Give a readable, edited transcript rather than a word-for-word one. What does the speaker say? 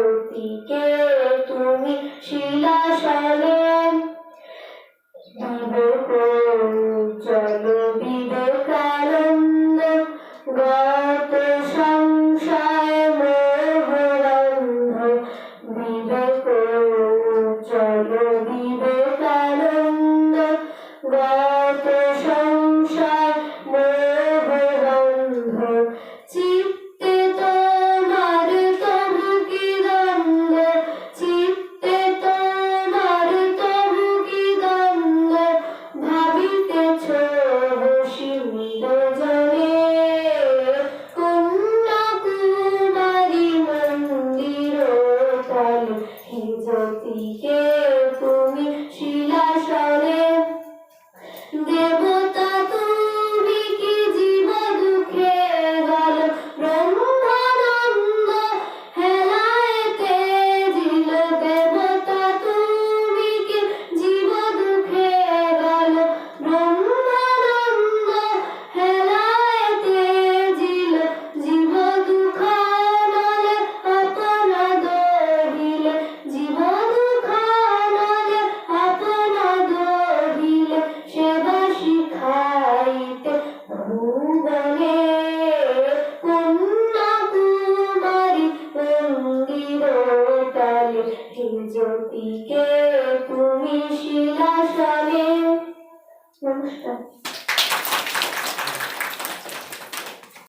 জ্যোতিকে তুমি শিলাশালে বিবেক চলো বিবেকানন্দ গত সংশয় মোহরন্ধ বিবেক চলো বিবেকানন্দ গত সংশয় মোহরন্ধ চিত্তে তোমার তবু কি দ্বন্দ্ব চিত্তে তোমার তবু কি দ্বন্দ্ব ভাবিতেছ বসি নিরজনে কন্যাকুমারী মন্দির তলে হে জ্যোতিকে তুমি শিলাশালে দেবতা তুমি কি জীব দুঃখে গেল ব্রহ্মানন্দ হেলায়েতে দিল দেবতা তুমি কি জীব দুঃখে গেল ব্রহ্মানন্দ হেলায়েতে দিল জীব দুঃখ নলে আপনা দহিলে জীব দুঃখ নলে আপনা দহিলে সেবা শিখাইতে ভুবনে কন্যাকুমারী মন্দির তলে হে জ্যোতিকে তুমি শিলাশালে। নমস্কার।